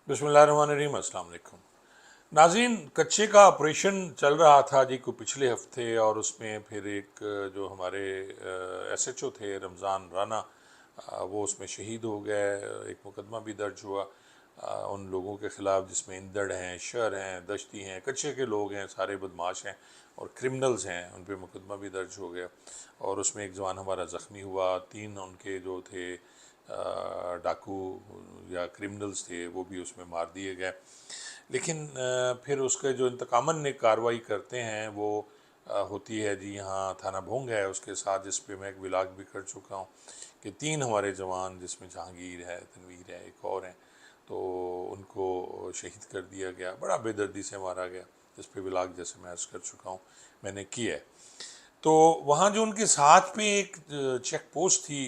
बिस्मिल्लाहिर्रहमानिर्रहीम। अस्सलाम वालेकुम नाज़रीन। कच्चे का ऑपरेशन चल रहा था जी को पिछले हफ्ते, और उसमें फिर एक जो हमारे एसएचओ थे रमज़ान राना, वो उसमें शहीद हो गए। एक मुकदमा भी दर्ज हुआ उन लोगों के ख़िलाफ़ जिसमें इंदड़ हैं, शर हैं, दश्ती हैं, कच्चे के लोग हैं, सारे बदमाश हैं और क्रिमिनल्स हैं, उन पर मुकदमा भी दर्ज हो गया। और उसमें एक जवान हमारा ज़ख्मी हुआ, 3 उनके जो थे डाकू या क्रिमिनल्स थे वो भी उसमें मार दिए गए। लेकिन फिर उसके जो इंतकामन ने कार्रवाई करते हैं वो होती है जी, यहाँ थाना भोंग है उसके साथ, जिस पे मैं एक विलाग भी कर चुका हूँ कि 3 हमारे जवान, जिसमें जहांगीर है, तनवीर है, एक और हैं, तो उनको शहीद कर दिया गया। बड़ा बेदर्दी से मारा गया, जिस पे विलाग जैसे मैं अर्ज़ कर चुका हूँ मैंने की है। तो वहाँ जो उनके साथ में एक चेक पोस्ट थी,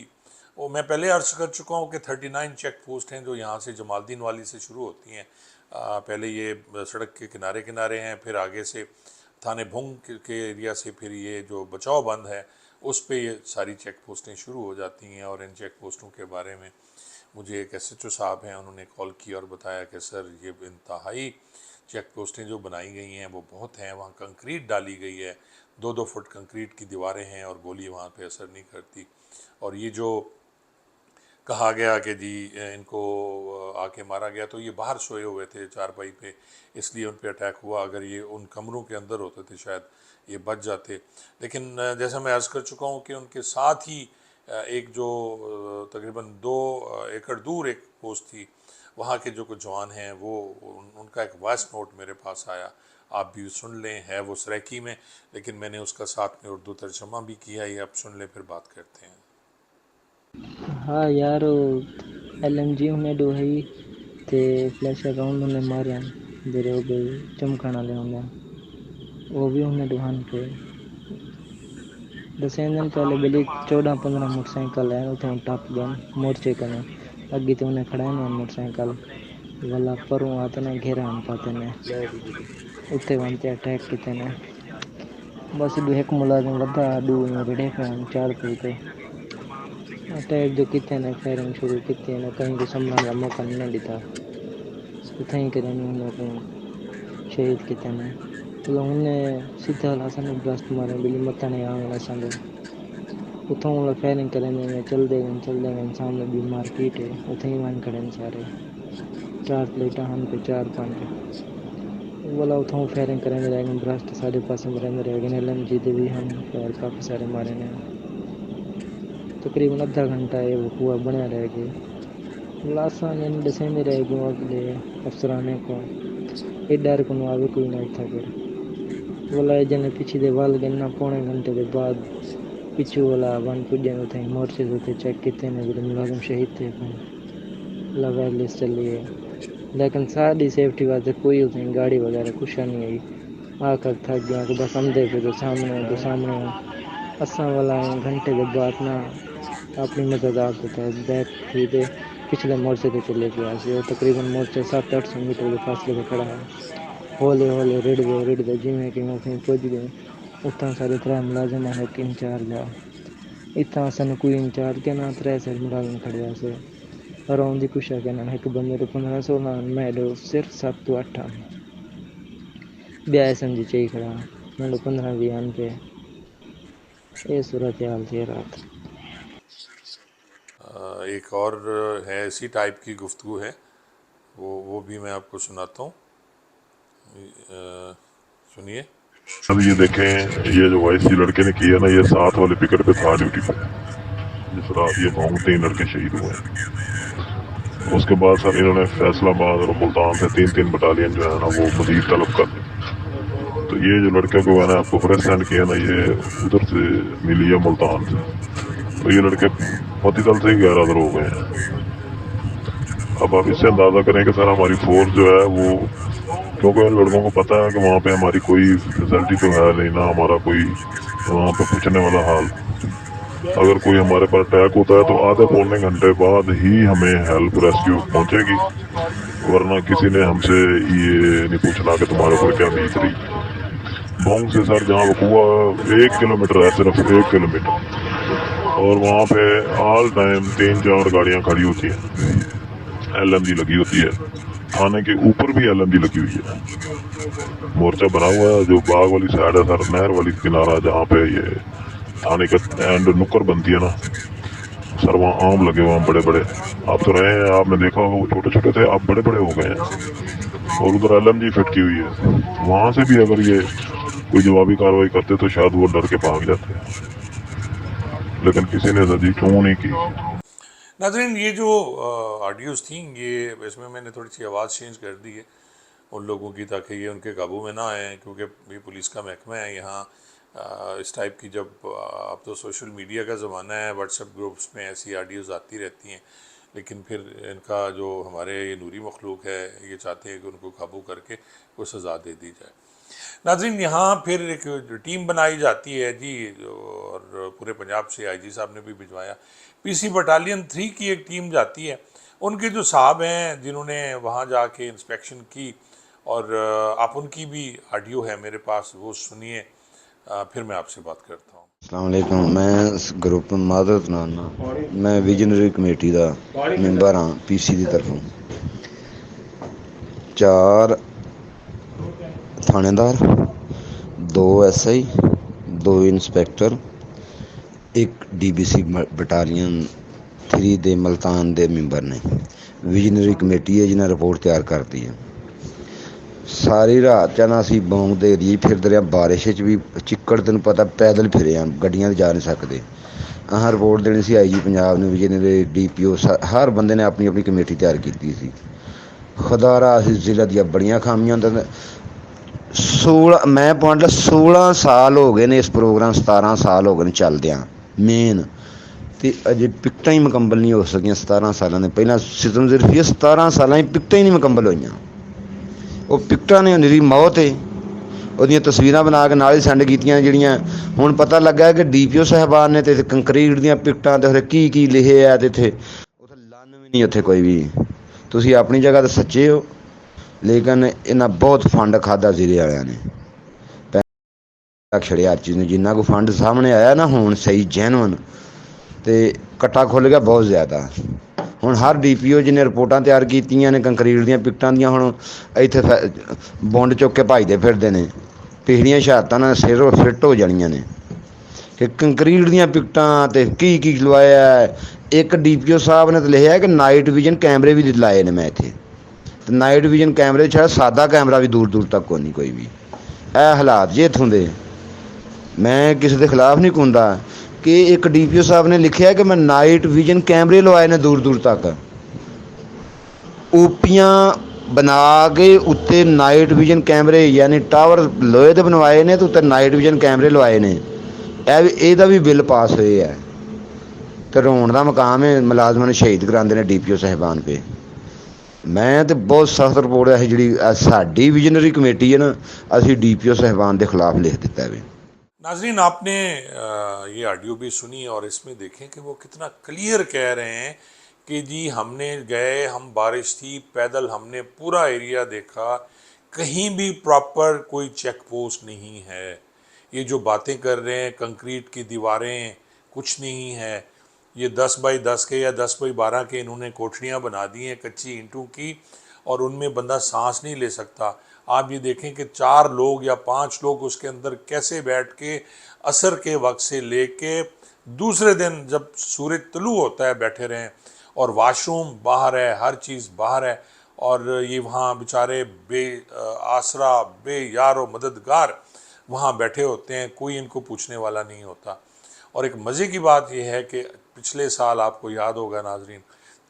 वो मैं पहले अर्ज कर चुका हूँ कि 39 चेक पोस्ट हैं जो यहाँ से जमालदीन वाली से शुरू होती हैं। पहले ये सड़क के किनारे किनारे हैं, फिर आगे से थाने भुंग के एरिया से फिर ये जो बचाव बंद है उस पे ये सारी चेक पोस्टें शुरू हो जाती हैं। और इन चेक पोस्टों के बारे में मुझे एक एसएचओ साहब हैं, उन्होंने कॉल किया और बताया कि सर ये इंतहाई चेक पोस्टें जो बनाई गई हैं वो बहुत हैं, वहाँ कंक्रीट डाली गई है, 2-2 फुट कंक्रीट की दीवारें हैं और गोली वहाँ पे असर नहीं करती। और ये जो कहा गया कि जी इनको आके मारा गया, तो ये बाहर सोए हुए थे चारपाई पे, इसलिए उन पे अटैक हुआ। अगर ये उन कमरों के अंदर होते थे शायद ये बच जाते। लेकिन जैसा मैं अर्ज़ कर चुका हूँ कि उनके साथ ही एक जो तकरीबन 2 एकड़ दूर एक पोस्ट थी, वहाँ के जो कुछ जवान हैं वो उनका एक वॉइस नोट मेरे पास आया, आप भी सुन लें। है वो सराइकी में, लेकिन मैंने उसका साथ में उर्दू तर्जमा भी किया है, आप सुन लें फिर बात करते हैं। हाँ यार, LMG उन्हें डोही ते फ्लैश अकाउंट उन्हें मारे जेरे हो गए चमकाना ले उन्हें वो भी उन्हें दुकान पे 10 दिन पहले गली 14-15 मोटरसाइकिल है उठे टप गन मोर्चे कने अगे तो उन्हें खड़ा है मोटरसाइकिल वाला परों आते ने घेरा हम पाते ने उत्ते वंते अटैक किते ने बस दो एक मुलाजिम वधा दो रेडे फैन 4 पे अटैक जो किते ने फायरिंग शुरू की ने कहीं को संभलने का मौका नहीं दिया उठाई करे उन्होंने शहीद किते ने तो उन्हें सीधा लासन ब्लास्ट मारे बिल्ली मत्ता ने आवे संग उठों वाला फायरिंग करेंगे चल देंगे सामने भी मार्केट है उठे मान खड़े सारे 4 प्लेटा हम पे 4-5 वाला उठों फायरिंग करेंगे रहेंगे ब्लास्ट साढ़े पास में रहने रहेंगे LMG दे भी हम फायर काफ़ी सारे मारे ने तकरीबन आधा घंटा ये वो हुआ बना रह गए लाशा ने दसे में रह गए अगले अफसराने को ये डर को आवे कोई नहीं था फिर वाला जने पीछे दे वाल गन्ना पौने घंटे के बाद पिछू वाला वन पुजे में थे मोर्चे से थे चेक किते ने भी मुलाजिम शहीद थे लगा लिस्ट चलिए लेकिन सारी सेफ्टी वास्ते कोई उसने गाड़ी वगैरह कुछ नहीं आई आकर थक गया कि बस हम देखे तो सामने असा वाला घंटे के बाद ना अपनी मदद आप होता है बैक थी दे पिछले मोर्चे पे चले गया से तकरीबन मोर्चे 700-800 मीटर के फासले पे खड़ा है हौले हौले रिड़ दे जिमें कि मैं कहीं पहुंच गए उतना सारे तरह मुलाजिम है 3-4 जा इतना सन कोई इंचार्ज के ना 3 से मुलाजिम खड़े से अराउंड दी कुछ है ना एक बंदे तो 1500 ना मैं सिर्फ 7-8 ब्याह समझी चाहिए खड़ा मैं 15-20 आन पे ये सूरत हाल थी रात। एक और है इसी टाइप की गुफ्तगू है, वो भी मैं आपको सुनाता हूँ, सुनिए। अब ये देखें, ये जो वाइस लड़के ने किया ना, ये 7 वाले पिकट पे था ड्यूटी पे, जिस रात ये भोंग 3 लड़के शहीद हुए हैं। उसके बाद सर इन्होंने फैसलाबाद और मुल्तान से 3-3 बटालियन जो है ना वो मजीद तलब कर दी। तो ये जो लड़के को मैंने आपको प्रेस सेंड किया ना, ये उधर से मिली है मुल्तान से। तो ये लड़के पतितल से 11 हो गए हैं। अब आप इससे अंदाज़ा करें कि सर हमारी फोर्स जो है वो, क्योंकि उन लड़कों को पता है कि वहाँ पे हमारी कोई फैसिलिटी तो है नहीं, ना हमारा कोई वहाँ पे पूछने वाला हाल। अगर कोई हमारे पर अटैक होता है तो आधे पौने घंटे बाद ही हमें हेल्प रेस्क्यू पहुँचेगी, वरना किसी ने हमसे ये नहीं पूछना कि तुम्हारे ऊपर क्या बीत रही। भोंग से सर जहाँ वकूआ 1 किलोमीटर है, सिर्फ 1 किलोमीटर, और वहाँ पे ऑल टाइम 3-4 गाड़ियाँ खड़ी होती हैं, LMG लगी होती है। थाने के ऊपर भी LMG लगी हुई है, मोर्चा बना हुआ है। जो बाग वाली साइड है सर, नहर वाली किनारा जहाँ पे ये थाने का एंड नुक्कड़ बनती है ना सर, वहाँ आम लगे हुए हैं बड़े बड़े। आप तो रहे हैं, आपने देखा होगा वो छोटे छोटे थे, अब बड़े बड़े हो गए हैं। और उधर LMG फिट की हुई है, वहाँ से भी अगर ये कोई जवाबी कार्रवाई करते तो शायद वो डर के भाग जाते, लेकिन किसी ने जदी क्यों नहीं की। नाज़रीन, ये जो ऑडियोज़ थी, ये इसमें मैंने थोड़ी सी आवाज़ चेंज कर दी है उन लोगों की, ताकि ये उनके काबू में ना आए, क्योंकि ये पुलिस का महकमा है यहाँ। इस टाइप की जब अब तो सोशल मीडिया का ज़माना है, व्हाट्सएप ग्रुप्स में ऐसी ऑडियोज़ आती रहती हैं, लेकिन फिर इनका जो हमारे ये नूरी मखलूक है, ये चाहते हैं कि उनको काबू करके कोई सज़ा दे दी जाए। नाज़रीन, यहाँ फिर एक टीम बनाई जाती है जी, और पूरे पंजाब से IG साहब ने भी भिजवाया। PC बटालियन 3 की एक टीम जाती है, उनके जो साहब हैं जिन्होंने वहाँ जाके इंस्पेक्शन की, और आप उनकी भी ऑडियो है मेरे पास, वो सुनिए, फिर मैं आपसे बात करता हूँ। अस्सलाम वालेकुम। मैं ग्रुप मादरत नाना, मैं विजनरी कमेटी का मैंबर हाँ PC की तरफों। 4 थानेदार, 2 SI, 2 इंस्पैक्टर, 1 DBC बटालियन 3 ਦੇ ਮਲਤਾਨ ਦੇ ਮੈਂਬਰ ਨੇ। ਵਿਜਨਰੀ ਕਮੇਟੀ ਹੈ ਜਿਹਨੇ ਰਿਪੋਰਟ ਤਿਆਰ ਕਰਦੀ ਹੈ। ਸਾਰੀ ਰਾਤ ਚਨਾ ਅਸੀਂ ਬੌਂਗ ਦੇ ਏਰੀਏ ਫਿਰਦੇ ਰਹੇ, ਬਾਰਿਸ਼ 'ਚ ਵੀ, ਚਿੱਕੜ ਤੈਨੂੰ ਪਤਾ, ਪੈਦਲ ਫਿਰੇ ਆ, ਗੱਡੀਆਂ 'ਤੇ ਜਾ ਨਹੀਂ ਸਕਦੇ। ਆਹ ਰਿਪੋਰਟ ਦੇਣੀ ਸੀ IG ਪੰਜਾਬ ਨੂੰ, ਵਿਜਨਰੀ DPO, ਹਰ ਬੰਦੇ ਨੇ ਆਪਣੀ ਆਪਣੀ ਕਮੇਟੀ ਤਿਆਰ ਕੀਤੀ ਸੀ। ਖੁਦਾਰਾ ਅਸੀਂ ਜ਼ਿਲ੍ਹੇ ਦੀਆਂ ਬੜੀਆਂ ਖਾਮੀਆਂ ਹੁੰਦੀਆਂ। 16 ਸਾਲ ਹੋ ਗਏ ਨੇ ਇਸ ਪ੍ਰੋਗਰਾਮ, 17 ਸਾਲ ਹੋ ਗਏ ਨੇ ਚੱਲਦਿਆਂ ਮੇਨ, ਤੇ ਅਜੇ ਪਿਕਟਾਂ ਹੀ ਮੁਕੰਮਲ ਨਹੀਂ ਹੋ ਸਕੀਆਂ। 17 ਸਾਲਾਂ ਦੇ ਪਹਿਲਾਂ ਸਿਸਟਮ ਸਿਰਫ 17 ਸਾਲਾਂ 'ਚ ਪਿਕਟਾਂ ਹੀ ਨਹੀਂ ਮੁਕੰਮਲ ਹੋਈਆਂ। ਉਹ ਪਿਕਟਾਂ ਨੇ ਨਿਰੀ ਮੌਤ ਹੈ। ਉਹਦੀਆਂ ਤਸਵੀਰਾਂ ਬਣਾ ਕੇ ਨਾਲ ਹੀ ਸੈਂਡ ਕੀਤੀਆਂ, ਜਿਹੜੀਆਂ ਹੁਣ ਪਤਾ ਲੱਗਾ ਕਿ DPO ਸਾਹਿਬਾਨ ਨੇ ਤੇ ਕੰਕਰੀਟ ਦੀਆਂ ਪਿਕਟਾਂ ਤੇ ਕੀ ਕੀ ਲਿਖੇ ਆ, ਤੇ ਇੱਥੇ ਉੱਥੇ ਲੰਨ ਵੀ ਨਹੀਂ, ਉੱਥੇ ਕੋਈ ਵੀ। ਤੁਸੀਂ ਆਪਣੀ ਜਗ੍ਹਾ 'ਤੇ ਸੱਚੇ ਹੋ, ਲੇਕਿਨ ਇਹਨਾਂ ਬਹੁਤ ਫੰਡ ਖਾਧਾ ਜ਼ਿਲ੍ਹੇ ਵਾਲਿਆਂ ਨੇ, ਛੜਿਆ ਚੀਜ਼ ਨੂੰ। ਜਿੰਨਾ ਕੋ ਫੰਡ ਸਾਹਮਣੇ ਆਇਆ ਨਾ ਹੁਣ ਸਹੀ ਜੈਨੂਅਨ, ਤੇ ਕੱਟਾ ਖੁੱਲ੍ਹ ਗਿਆ ਬਹੁਤ ਜ਼ਿਆਦਾ। ਹੁਣ ਹਰ DPO ਜਿਹਨੇ ਰਿਪੋਰਟਾਂ ਤਿਆਰ ਕੀਤੀਆਂ ਨੇ ਕੰਕਰੀਟ ਦੀਆਂ ਪਿਕਟਾਂ ਦੀਆਂ, ਹੁਣ ਇੱਥੇ ਬੁੰਡ ਚੁੱਕ ਕੇ ਭੱਜਦੇ ਫਿਰਦੇ ਨੇ। ਪਿਛਲੀਆਂ ਸ਼ਹਾਦਤਾਂ ਨਾਲ ਸਿਰ ਫਿੱਟ ਹੋ ਜਾਣੀਆਂ ਨੇ ਕਿ ਕੰਕਰੀਟ ਦੀਆਂ ਪਿਕਟਾਂ ਤੇ ਕੀ ਕੀ ਲਵਾਇਆ। ਇੱਕ DPO ਸਾਹਿਬ ਨੇ ਤਾਂ ਲਿਖਿਆ ਕਿ ਨਾਈਟ ਵਿਜ਼ਨ ਕੈਮਰੇ ਵੀ ਲਾਏ ਨੇ ਮੈਂ ਇੱਥੇ, ਤੇ ਨਾਈਟ ਵਿਜ਼ਨ ਕੈਮਰੇ 'ਚ ਸਾਦਾ ਕੈਮਰਾ ਵੀ ਦੂਰ ਦੂਰ ਤੱਕ ਨਹੀਂ ਕੋਈ ਵੀ। ਇਹ ਹਾਲਾਤ ਜੇ ਇੱਥੋਂ ਦੇ। ਮੈਂ ਕਿਸੇ ਦੇ ਖਿਲਾਫ ਨਹੀਂ ਕੁੰਦਾ ਕਿ ਇੱਕ DPO ਸਾਹਿਬ ਨੇ ਲਿਖਿਆ ਕਿ ਮੈਂ ਨਾਈਟ ਵਿਜ਼ਨ ਕੈਮਰੇ ਲਵਾਏ ਨੇ ਦੂਰ ਦੂਰ ਤੱਕ, ਓਪੀਆਂ ਬਣਾ ਕੇ ਉੱਤੇ ਨਾਈਟ ਵਿਜ਼ਨ ਕੈਮਰੇ, ਯਾਨੀ ਟਾਵਰ ਲੋਹੇ ਦੇ ਬਣਵਾਏ ਨੇ ਤੇ ਉੱਤੇ ਨਾਈਟ ਵਿਜ਼ਨ ਕੈਮਰੇ ਲਵਾਏ ਨੇ। ਇਹਦਾ ਵੀ ਬਿੱਲ ਪਾਸ ਹੋਏ ਹੈ, ਤੇ ਰੋਣ ਦਾ ਮਕਾਮ ਹੈ। ਮੁਲਾਜ਼ਮਾਂ ਨੂੰ ਸ਼ਹੀਦ ਕਰਾਉਂਦੇ ਨੇ DPO ਸਾਹਿਬਾਨ ਪੇ। ਮੈਂ ਤਾਂ ਬਹੁਤ ਸਖਤ ਰਿਪੋਰਟ ਹੈ ਜਿਹੜੀ ਸਾਡੀ ਵਿਜਨਰੀ ਕਮੇਟੀ ਹੈ ਨਾ, ਅਸੀਂ DPO ਸਾਹਿਬਾਨ ਦੇ ਖਿਲਾਫ ਲਿਖ ਦਿੱਤਾ ਹੈ। नाजरीन, आपने ये ऑडियो भी सुनी, और इसमें देखें कि वो कितना क्लियर कह रहे हैं कि जी हमने गए, हम बारिश थी, पैदल हमने पूरा एरिया देखा, कहीं भी प्रॉपर कोई चेक पोस्ट नहीं है। ये जो बातें कर रहे हैं, कंक्रीट की दीवारें कुछ नहीं है, ये 10 बाई 10 के या 10 बाई 12 के इन्होंने कोठरियाँ बना दी हैं कच्ची ईंटों की, और उनमें बंदा सांस नहीं ले सकता। आप ये देखें कि 4 लोग या 5 लोग उसके अंदर कैसे बैठ के असर के वक्त से लेके दूसरे दिन जब सूरज तुलू होता है बैठे रहें, और वाशरूम बाहर है, हर चीज़ बाहर है, और ये वहाँ बेचारे आसरा बेयारो मददगार वहाँ बैठे होते हैं, कोई इनको पूछने वाला नहीं होता। और एक मज़े की बात यह है कि पिछले साल आपको याद होगा नाजरीन,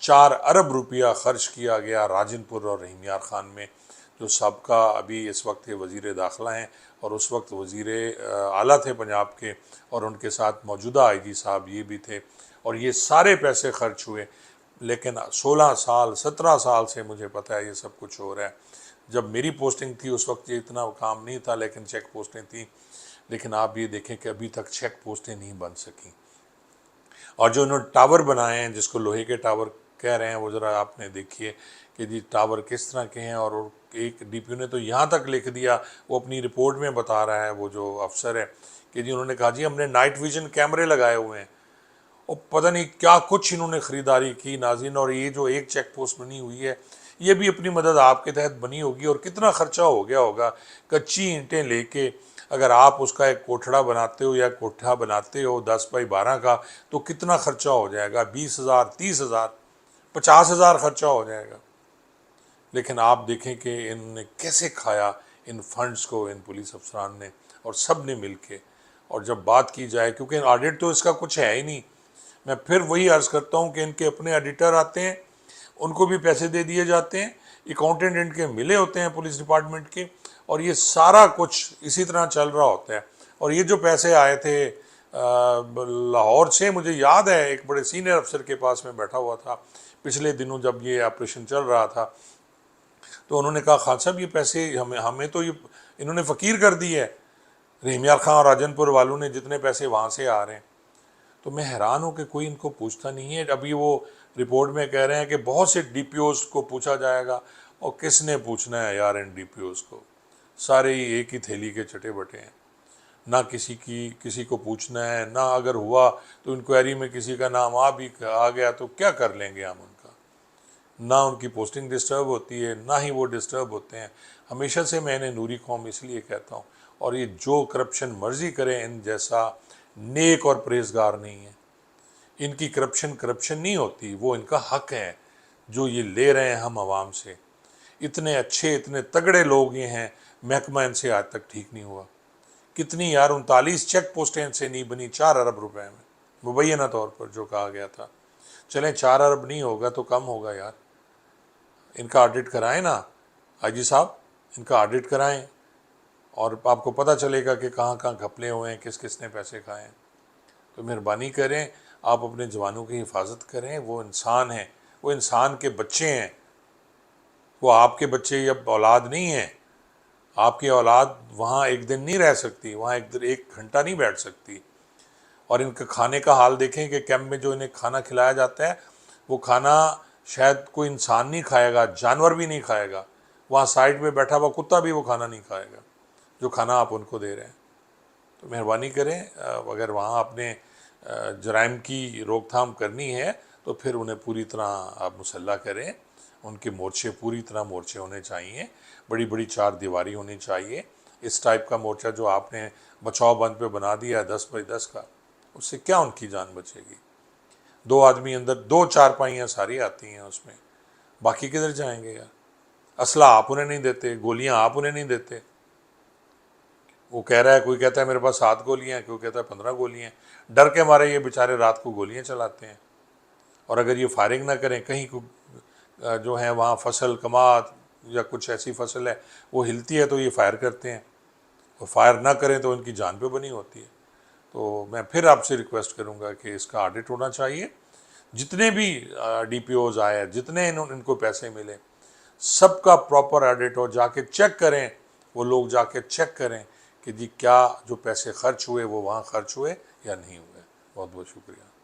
4 अरब रुपया खर्च किया गया राजनपुर और रहीम यार ख़ान में, जो सबका अभी इस वक्त वज़ीर दाखिला हैं, और उस वक्त वज़ीर आला थे पंजाब के, और उनके साथ मौजूदा IG साहब ये भी थे, और ये सारे पैसे खर्च हुए। लेकिन 16 साल 17 साल से मुझे पता है ये सब कुछ हो रहा है। जब मेरी पोस्टिंग थी उस वक्त ये इतना काम नहीं था, लेकिन चेक पोस्टें थी। लेकिन आप ये देखें कि अभी तक चेक पोस्टें नहीं बन सकी। और जो उन्होंने टावर बनाए हैं, जिसको लोहे के टावर कह रहे हैं, वो ज़रा आपने देखिए कि जी टावर किस तरह के हैं। और एक DPO ने तो यहाँ तक लिख दिया, वो अपनी रिपोर्ट में बता रहा है, वो जो अफसर है, कि जी उन्होंने कहा जी हमने नाइट विजन कैमरे लगाए हुए हैं, और पता नहीं क्या कुछ इन्होंने ख़रीदारी की नाज़रीन। और ये जो एक चेक पोस्ट बनी हुई है, یہ بھی اپنی مدد آپ کے تحت بنی ہوگی، اور کتنا خرچہ ہو گیا ہوگا کچی اینٹیں لے کے، اگر آپ اس کا ایک کوٹھڑا بناتے ہو یا کوٹھا بناتے ہو 10x12 کا تو کتنا خرچہ ہو جائے گا، 20,000 30,000 50,000 خرچہ ہو جائے گا۔ لیکن آپ دیکھیں کہ انہوں نے کیسے کھایا ان فنڈز کو، ان پولیس افسران نے اور سب نے مل کے۔ اور جب بات کی جائے، کیونکہ آڈٹ تو اس کا کچھ ہے ہی نہیں، میں پھر وہی عرض کرتا ہوں کہ ان کے اپنے ایڈیٹر آتے ہیں، ان کو بھی پیسے دے دیے جاتے ہیں، اکاؤنٹنٹ ان کے ملے ہوتے ہیں پولیس ڈپارٹمنٹ کے، اور یہ سارا کچھ اسی طرح چل رہا ہوتا ہے۔ اور یہ جو پیسے آئے تھے لاہور سے، مجھے یاد ہے ایک بڑے سینئر افسر کے پاس میں بیٹھا ہوا تھا پچھلے دنوں جب یہ آپریشن چل رہا تھا، تو انہوں نے کہا خان صاحب یہ پیسے ہمیں تو یہ انہوں نے فقیر کر دی ہے، رحیم یار خان اور راجن پور والوں نے جتنے پیسے وہاں سے آ رہے ہیں۔ تو میں حیران ہوں کہ کوئی ان کو پوچھتا نہیں ہے۔ ابھی وہ رپورٹ میں کہہ رہے ہیں کہ بہت سے ڈی پی اوز کو پوچھا جائے گا، اور کس نے پوچھنا ہے یار ان ڈی پی اوز کو، سارے ہی ایک ہی تھیلی کے چٹے بٹے ہیں، نہ کسی کو پوچھنا ہے، نہ اگر ہوا تو انکوائری میں کسی کا نام آ گیا تو کیا کر لیں گے ہم ان کا، نہ ان کی پوسٹنگ ڈسٹرب ہوتی ہے، نہ ہی وہ ڈسٹرب ہوتے ہیں۔ ہمیشہ سے میں نے نوری قوم اس لیے کہتا ہوں، اور یہ جو کرپشن مرضی کریں ان جیسا نیک اور پرہیزگار نہیں ہے۔ ان کی کرپشن نہیں ہوتی، وہ ان کا حق ہے جو یہ لے رہے ہیں ہم عوام سے۔ اتنے اچھے اتنے تگڑے لوگ یہ ہیں، محکمہ ان سے آج تک ٹھیک نہیں ہوا۔ کتنی یار 39 چیک پوسٹیں ان سے نہیں بنی 4 ارب روپے میں، مبینہ طور پر جو کہا گیا تھا۔ چلیں 4 ارب نہیں ہوگا تو کم ہوگا یار، ان کا آڈٹ کرائیں نا آئی جی صاحب، ان کا آڈٹ کرائیں، اور آپ کو پتہ چلے گا کہ کہاں کہاں گھپلے ہوئے ہیں، کس کس نے پیسے کھائے ہیں۔ تو مہربانی کریں، آپ اپنے جوانوں کی حفاظت کریں، وہ انسان ہیں، وہ انسان کے بچے ہیں، وہ آپ کے بچے یا اولاد نہیں ہیں۔ آپ کی اولاد وہاں ایک دن نہیں رہ سکتی، وہاں ایک گھنٹہ نہیں بیٹھ سکتی۔ اور ان کے کھانے کا حال دیکھیں کہ کیمپ میں جو انہیں کھانا کھلایا جاتا ہے، وہ کھانا شاید کوئی انسان نہیں کھائے گا، جانور بھی نہیں کھائے گا، وہاں سائڈ میں بیٹھا ہوا کتا بھی وہ کھانا نہیں کھائے گا جو کھانا آپ ان کو دے رہے ہیں۔ تو مہربانی کریں، اگر وہاں اپنے جرائم کی روک تھام کرنی ہے تو پھر انہیں پوری طرح آپ مسلح کریں، ان کے مورچے پوری طرح مورچے ہونے چاہیے، بڑی بڑی 4 دیواری ہونی چاہیے۔ اس ٹائپ کا مورچہ جو آپ نے بچاؤ بند پہ بنا دیا 10x10 کا، اس سے کیا ان کی جان بچے گی؟ 2 آدمی اندر 2 چارپائیاں ساری آتی ہیں اس میں، باقی کدھر جائیں گے یار؟ اسلحہ آپ انہیں نہیں دیتے، گولیاں آپ انہیں نہیں دیتے۔ وہ کہہ رہا ہے، کوئی کہتا ہے میرے پاس 7 گولیاں ہیں، کوئی کہتا ہے 15 گولیاں ہیں، ڈر کے مارے یہ بیچارے رات کو گولیاں چلاتے ہیں۔ اور اگر یہ فائرنگ نہ کریں، کہیں جو ہیں وہاں فصل کماعت یا کچھ ایسی فصل ہے وہ ہلتی ہے تو یہ فائر کرتے ہیں، اور فائر نہ کریں تو ان کی جان پہ بنی ہوتی ہے۔ تو میں پھر آپ سے ریکویسٹ کروں گا کہ اس کا آڈٹ ہونا چاہیے، جتنے بھی ڈی پی اوز آئے، جتنے ان کو پیسے ملے، سب کا پراپر آڈٹ ہو، جا کے چیک کریں، وہ لوگ جا کے چیک کریں کہ جی کیا جو پیسے خرچ ہوئے وہ وہاں خرچ ہوئے یا نہیں ہوئے۔ بہت بہت شکریہ۔